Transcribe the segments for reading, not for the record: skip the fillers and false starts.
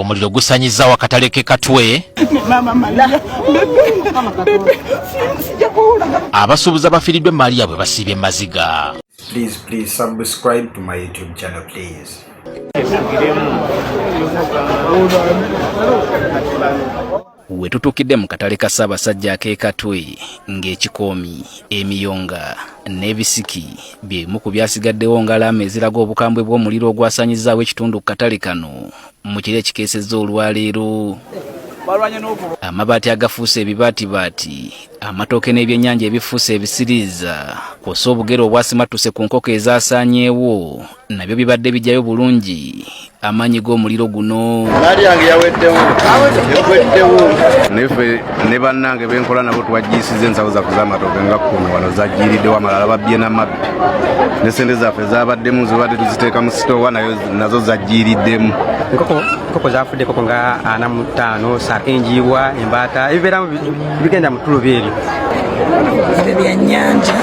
Omuliro gusanyiza wakatale ke Katwe. Abasuubuzi abafiiriddwa emmali yaabwe basiibye maziga. Please subscribe to my YouTube channel, please. Wetutukidde mu katale ka Ssaabasajja ak'e Katwe ng'ekikoomi, emiyonga n'ebisiki byemu ku byasigaddewo ng'alaama eziraga obukambwe bw'omuliro ogwasanyizaawo ekitundu ku katale kano mu kiro ekikeesezza olwaleero. Amabaati agafuuse ebibaatibaati, amatooke n'ebyennyanja ebifuuse ebisiriiza, kw'ossa obugere obwasimattuse ku nkoko ezaasaanyeewo nabyo bibadde bijjayo bulungi amaanyi g'omuliro guno. Mali yange yaweddewo nefe ne bannange benkola nabo tuwagiisiza ensawo zaffe z'amatooke nga 10 wano zaggiiriddewo, amalala babbye n'amabbi, ne sente zaffe zabaddemu zibadde tuziteeka mu sitoowa nazo zaggiiriddemu. Nkoko zafuddeko nga 45, saako enjiibwa, embaata ebibeeramu bigenda mu tulubi ebyo. Ebyo byannyanja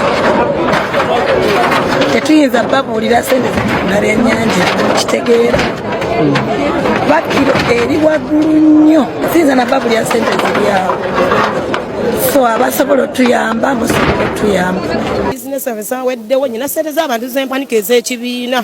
tetuyinza babuulira sente na byannyanja kitegeera bakiro eri waggulu nnyo, siyinza na babuulira sente ziri awo. So abasobola otuyamba musobola otuyamba. Bizinesi abasaweddewo nyina sente z'abantu z'empaniko ez'ekibiina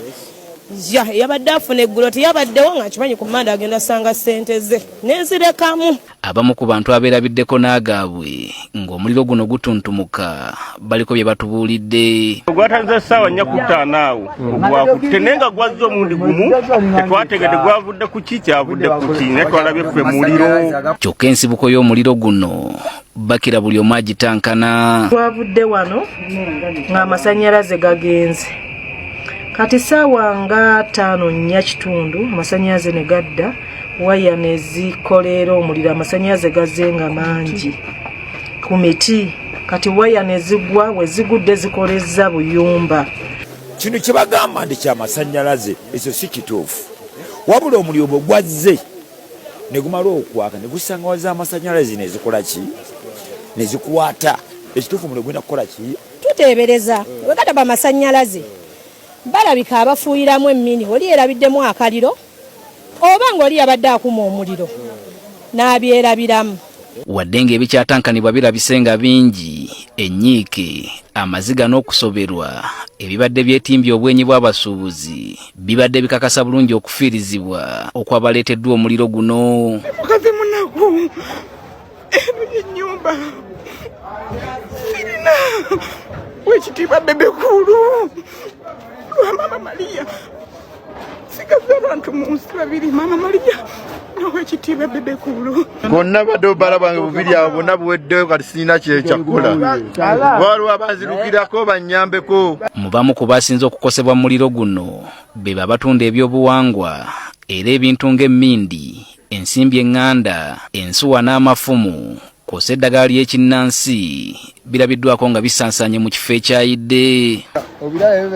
yabadde afuna eggulo teyabaddewo nga kimanyi ku manda agenda sanga ssente ze nezirekamu. Abamu ku bantu abeerabiddeko n'agaabwe ng'omuliro guno gutuntumuka baliko bye batubuulidde. Gwatanze essaawa 4:05 awo ogwakutte naye nga gwazza omundi gumu tetwategedde gwavudde ku ki kyavudde ku ki naye twalabye ffe muliro. Kyokka ensibuko y'omuliro guno bakira buli omu agitankana. Twavudde wano ng'amasannyalaze gagenze. Kati saawa nga 5:04 kitundu amasannyalaze ne gadda, waya ne zikolera omuliro, amasannyalaze gazenga mangi ku miti. Kati waya ne zigwa, we zigudde zikoleza buyumba. Kino kibagamba ndi kyamasannyalaze ekyo si kituufu, wabula omuliro bwe gwazze ne gumala okwaka ne gusanga waza amasannyalaze ne zikola ki, ne zikwata. Ekituufu omuliro gwina kukola ki? Tuteebereza bwe gataba amasannyalaze balabika abafuuyiramu emmini, oli erabiddemu akaliro oba ng'oli yabadde akuma omuliro n'abyerabiramu. Wadde ng'ebikyatankanibwa birabise nga bingi, ennyiike, amaziga n'okusoberwa ebibadde byetimbye obwenyi bw'abasuubuzi bibadde bikakasa bulungi okufiirizibwa okwabaleeteddwa omuliro guno. Mukazi munaku ennyumba sirina wekitiibwa bebekulu Mama Maria sigaza abantu mu nsi babiri, Mama Maria n'owekitiibwa bebekulu. Bonna badde obala bwange bubiri abo bonna buweddeyo kati sirina kyekyakola. Waliwo abanzirukirako bannyambeko. Mu bamu ku basinze okukosebwa mu muliro guno be abatunda ebyobuwangwa era ebintu ng'emmindi, ensimbi eŋŋanda, ensuwa n'amafumu kw'ossa eddagala ly'ekinnansi birabiddwako nga bisansanye mu kifo ekyayidde. Obirayo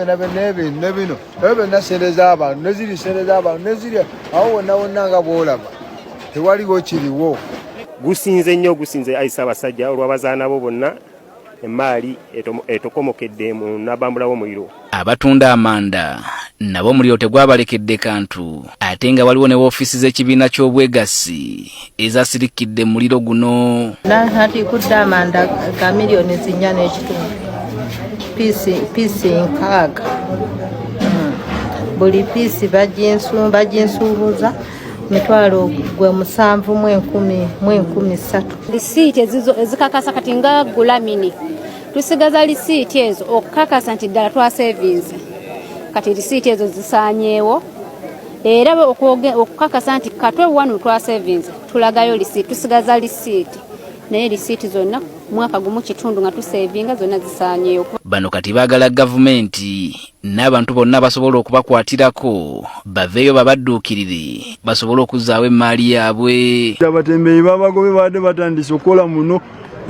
bino byonna sente z'abantu neziri sente z'abantu neziri awo wonna nga bw'olaba tewaliwo kiriwo. Gusinze nnyo, gusinze Ayi Ssaabasajja olw'abazaana bo bonna emmaali etokomokedde mu nabambulawo omuliro. Abatunda amanda nabo omuliro tegwabalekedde kantu, ate nga waliwo ne woofiisi z'ekibiina ky'obwegassi ezasirikidde mu muliro guno. Hati kudda amanda ga miliyoni 4 n'ekitundu, piisi 6. Buli piisi baginsuubuza mitwalo gwe 7 mu 10,000. Lisiiti ezikakasa kati nga gulamini tusigaza lisiiti ezo okukakasa nti ddala twasevinze, kati lisiiti ezo zisaanyeewo era okukakasa nti Katwe wano twasevinze tulagayo lisiiti, tusigaza lisiiti naye lisiiti zonna mwaka gumu kitundu nga tusevinga zonna zisaanyeewo. Bano kati baagala gavumenti n'abantu bonna basobola okubakwatirako baveeyo babadduukirire basobole okuzzaawo emmaali yaabwe. Abatembeeyi babagobye badde batandise okukola muno,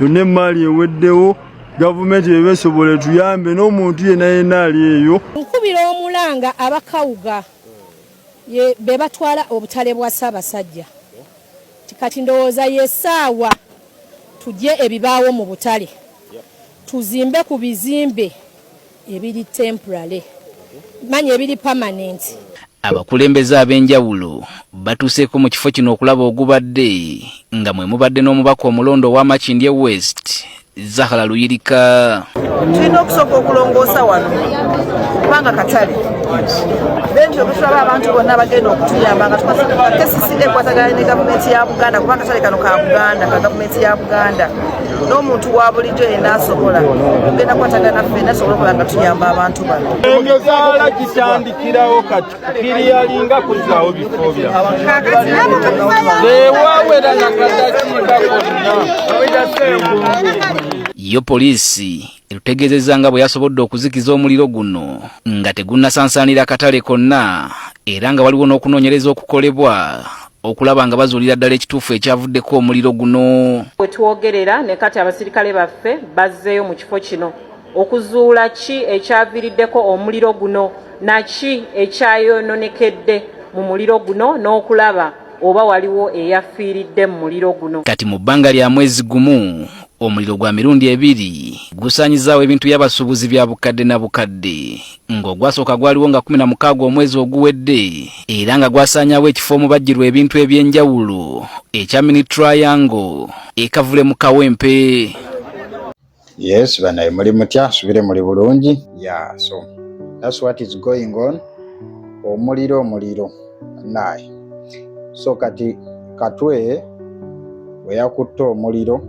yonna emmaali eweddewo, gavumenti ebeesobole tuyambe n'omuntu yenna ali eyo. Nkubira omulanga abakawuga be batwala obutale bwa Ssaabasajja kati ndowooza yessaawa tujje ebibaawo mu butale tuzimbe ku bizimbe ebiri temporary manya ebiri permanent. abakulembeze ab'enjawulo batuuseeko mu kifo kino okulaba ogubadde nga mwe mubadde n'omubaka omulondo wa Makindye West Zahara Luyirika. Tulina okusooka okulongoosa wano kubanga katale benjo bitulaba abantu bonna bagenda okutuyamba nga tukasiside ekwatagana ne gavumenti ya Buganda kubanga katale kano ka Buganda ka gavumenti ya Buganda n'omuntu wa bulijjo yenna asobola kugenda kwatagana ffenna asobola okuba nga tuyamba abantu bano. Engezaala kitandikirawo kati kiriyalinga kuzaawo bifo byaffe ewawera nakadakiika konna. Yo poliisi erutegeezezza nga bwe yasobodde okuzikiza omuliro guno nga tegunnasansaanira katale konna era nga waliwo n'okunoonyereza okukolebwa okulaba nga bazuulira ddala ekituufu ekyavuddeko omuliro guno. Bwe twogerera ne kati abasirikale baffe bazzeeyo mu kifo kino okuzuula ki ekyaviiriddeko omuliro guno naki ekyayononekedde mu muliro guno n'okulaba oba waliwo eyafiiridde mu muliro guno. Kati mu bbanga lya mwezi gumu omuliro gwa mirundi 2 gusaanyizaawo ebintu by'abasuubuzi bya bukadde na bukadde ng'ogwasooka gwaliwo nga 16 omwezi oguwedde era nga gwasaanyaawo ekifo omubajjirwa ebintu eby'enjawulo ekya Mini Triangle ekavule mu Kawempe. Yes, banaye muli mutya subire muli bulungi. Yeah, so that's what is going on. Omuliro naye. So kati Katwe we yakutte omuliro,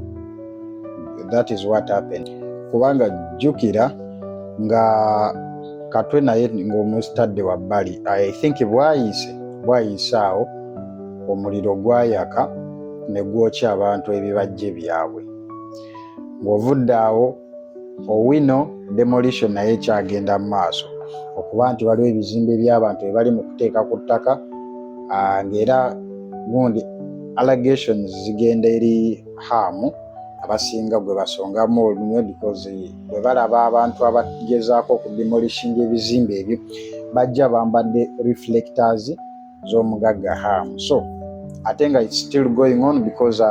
that is what happened. Kubanga jukira nga Katwe naye ng'omustadde wa bbali, I think bwayisaawo omuliro gwayaka ne gwokya abantu ebibajje byabwe. Ng'ovudde awo Owino demolition naye kyagenda mu maaso okuba nti waliwo ebizimbe by'abantu ebali mu kuteeka ku ttaka ng'era gundi allegations zigenda eri hamu abasinga gwe basongamu olumwe because bwe balaba abantu abagezaako okudemolishinga ebizimbe ebyo bajja bambadde reflectors z'omugagga hamu. So ate nga it's still going on because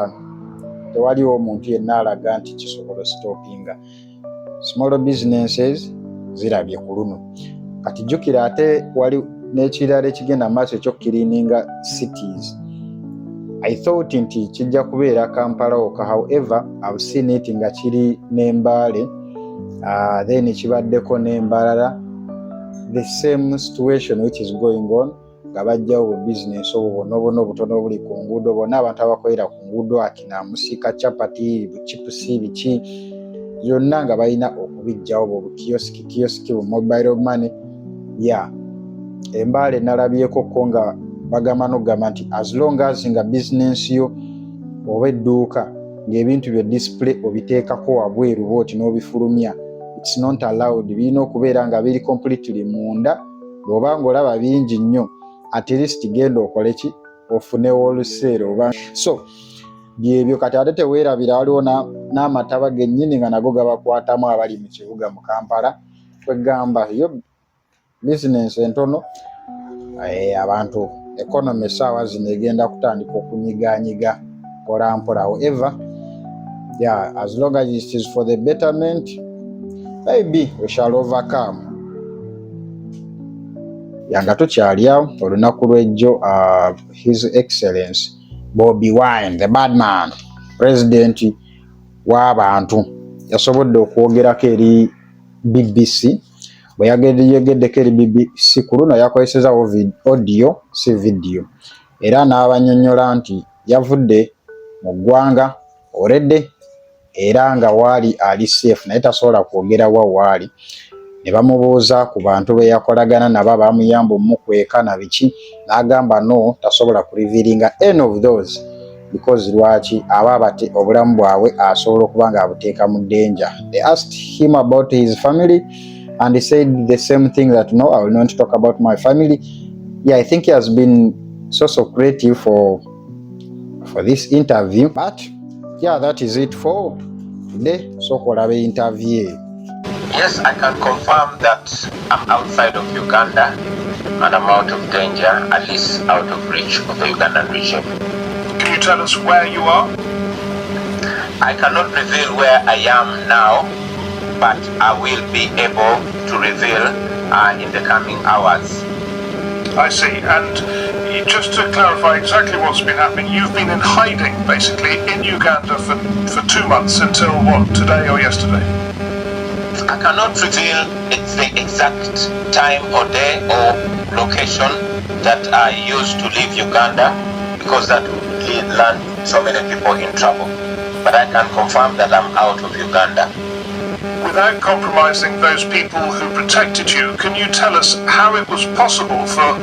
tewaliwo omuntu yenna alaga nti kisobola stoppinga. Small businesses zirabye ku luno. Kati jjukira ate wali n'ekirala ekigenda maaso ekyokukiriininga cities. I thought nti kijja kubeera Kampala oka, however I've seen it nga kiri n'Embale, then kibaddeko n'Embalala, the same situation which is going on nga bajjawo business obubonobono obutono obuli ku nguudo, bonna abantu abakolera ku nguudo akina musika chapati chipusi biki byonna nga balina okubijjawo bukiyosiki bu mobile money. Yeah, Embale nalabyeko ko nga bagamba n'ogamba nti as long as nga business yo oba edduuka ng'ebintu byo display obiteekako wabweru bwoti n'obifulumya, it's not allowed. Birina okubeera nga biri completely munda, bw'oba ng'olaba bingi nnyo at least genda okole ki ofunewo oluseero oba. So byebyo kati ate teweerabira waliwo n'amataba gennyini nga nago gabakwatamu abali mu kibuga mu Kampala. Twegamba yo business entono abantu economy essaawa zino egenda kutandika okunyiganyiga mpola mpola. However, yeah, as long as it is for the betterment, maybe we shall overcome. Yanga tukyali awo olunaku lw'ejjo His Excellency Bobi Wine, the bad man, president w'abantu, yasobodde okwogerako eri BBC. Bwe yageddeko eri BBC ku luno yakozeseza audio si video, era n'abanyonnyola nti yavudde mu ggwanga already era nga waali ali safe naye tasobola kwogera waali. Ne bamubuuza ku bantu be yakolagana nabo bamuyamba omukweka na biki, n'agamba no tasobola kurevealinga any of those because lwaki aba obulamu bwabwe asobola okuba nga abuteeka mu danger. They asked him about his family and he said the same thing, that no, I will not talk about my family. Yeah, I think he has been so creative for this interview. But yeah, that is it for today. So kolabe interview. Yes, I can confirm that I'm outside of Uganda and I'm out of danger, at least out of reach of the Ugandan regime. Can you tell us where you are? I cannot reveal where I am now, but I will be able to reveal in the coming hours. I see. And just to clarify exactly what's been happening, you've been in hiding, basically, in Uganda for 2 months until what, today or yesterday? I cannot reveal the exact time or day or location that I used to leave Uganda, because that would land so many people in trouble. But I can confirm that I'm out of Uganda. Without compromising those people who protected you, can you tell us how it was possible for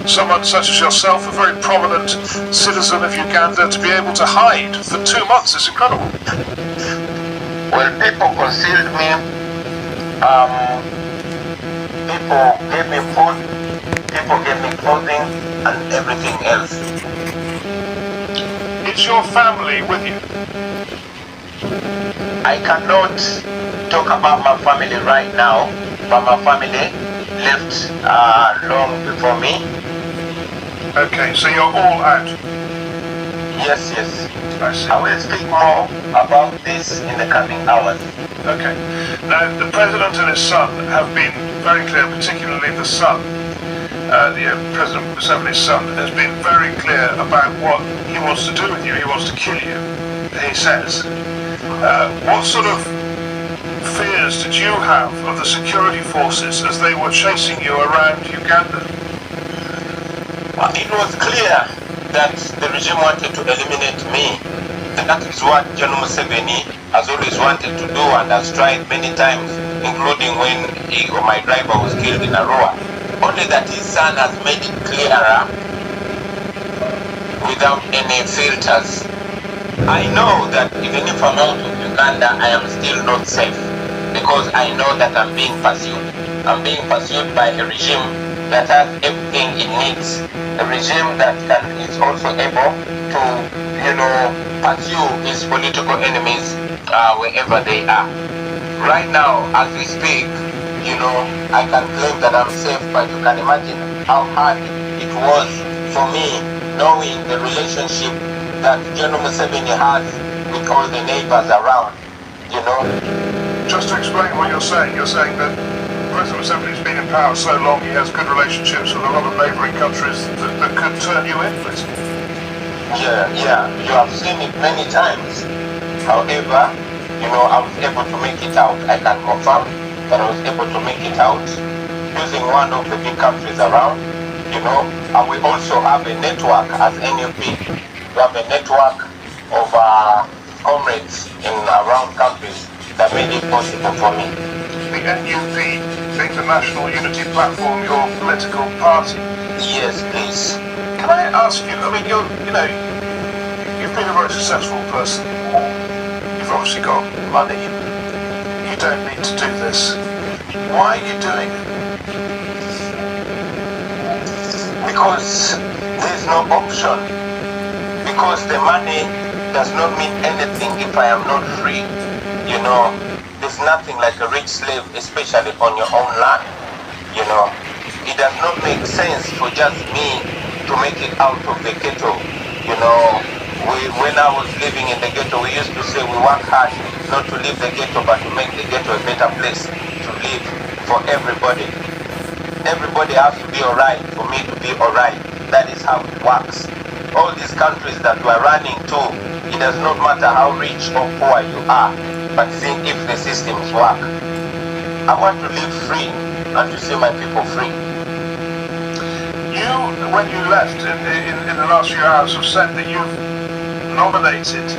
someone such as yourself, a very prominent citizen of Uganda, to be able to hide for 2 months? It's incredible. Well, people concealed me. People gave me food. People gave me clothing and everything else. Is your family with you? I cannot talk about my family right now, but my family left long before me. Okay, so you're all out? Yes. I will speak more about this in the coming hours. Okay. Now, the President and his son have been very clear, particularly the son. President Museveni's son has been very clear about what he wants to do with you. He wants to kill you, he says. What sort of fears did you have of the security forces as they were chasing you around Uganda? It was clear that the regime wanted to eliminate me. That is what General Museveni has always wanted to do and has tried many times, including when my driver was killed in Arua. Only that his son has made it clearer without any filters. I know that even if I'm out of Uganda, I am still not safe, because I know that I'm being pursued. I'm being pursued by a regime that has everything it needs. A regime that is also able to, pursue his political enemies wherever they are. Right now, as we speak, I can claim that I'm safe, but you can imagine how hard it was for me knowing the relationship that General Museveni has with all the neighbors around, Just to explain what you're saying that President Museveni's been in power so long, he has good relationships with a lot of neighbouring countries that could turn you in, basically. Yeah, you have seen it many times. However, I was able to make it out. I can confirm that I was able to make it out using one of the big countries around, and we also have a network as NUP. We have a network of comrades in around countries that made it possible for me. The NUP, being the National Unity Platform, your political party? Yes, please. Can I ask you, you've been a very successful person. You've obviously got money. You don't need to do this. Why are you doing it? Because there's no option. Because the money does not mean anything if I am not free. There's nothing like a rich slave, especially on your own land. It does not make sense for just me to make it out of the ghetto. When I was living in the ghetto, we used to say we work hard not to leave the ghetto, but to make the ghetto a better place to live for everybody. Everybody has to be alright for me to be alright. That is how it works. All these countries that we are running to, it does not matter how rich or poor you are, but think if the systems work. I want to live free and to see my people free. You, when you left in the last few hours, have said that you've nominated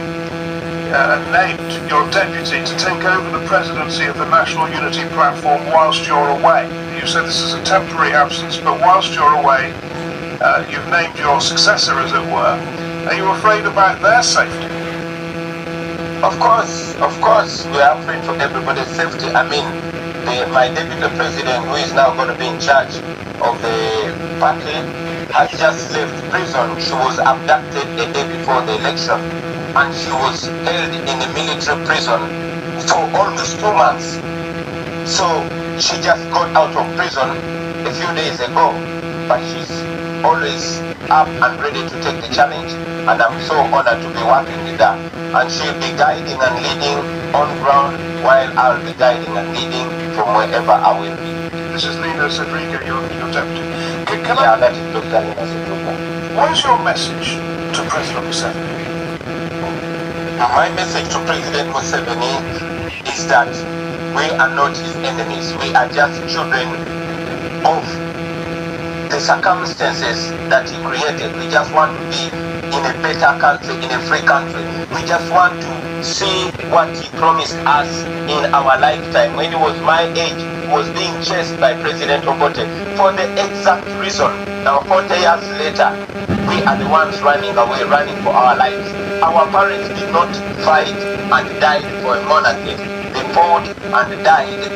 and named your deputy to take over the presidency of the National Unity Platform whilst you're away. You said this is a temporary absence, but whilst you're away, you've named your successor, as it were. Are you afraid about their safety? Of course, we are afraid for everybody's safety. My deputy president, who is now going to be in charge of the party, has just left prison. She was abducted a day before the election, and she was held in a military prison for almost 2 months. So she just got out of prison a few days ago, but she's always up and ready to take the challenge, and I'm so honored to be working with her. And she'll be guiding and leading on ground while I'll be guiding and leading from wherever I will be. This is Lina Rodrigo, your deputy. Yeah, that is looked at as a problem. What is your message to President Museveni? My message to President Museveni is that we are not his enemies. We are just children of the circumstances that he created. We just want to be in a better country, in a free country. We just want to see what he promised us in our lifetime. When he was my age, he was being chased by President Obote for the exact reason. Now 40 years later, we are the ones running away, running for our lives. Our parents did not fight and died for a monarchy. They fought and died.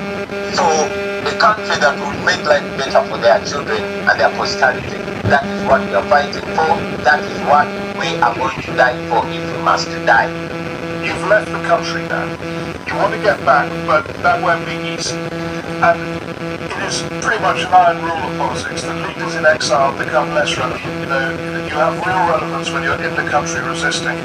So a country that would make life better for their children and their posterity. That is what we are fighting for. That is what we are going to die for if we must die. You've left the country now. You want to get back, but that won't be easy. And it is pretty much an iron rule of politics that leaders in exile become less relevant. You have real relevance when you're in the country resisting.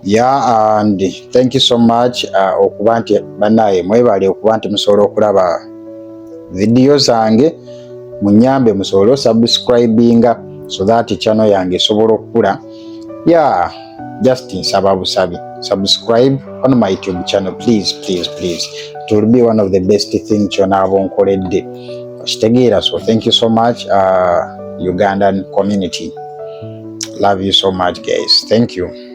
Yeah, and thank you so much okuba nti banaye mwebale okuba nti musobola okulaba video zange munyambe musobola subscribinga so that channel yange esobola okula. Yeah, just nsaba busabi subscribe on my YouTube channel, please. It will be one of the best things kyonaba onkoledde okitegeera. So thank you so much Ugandan community, love you so much guys, thank you.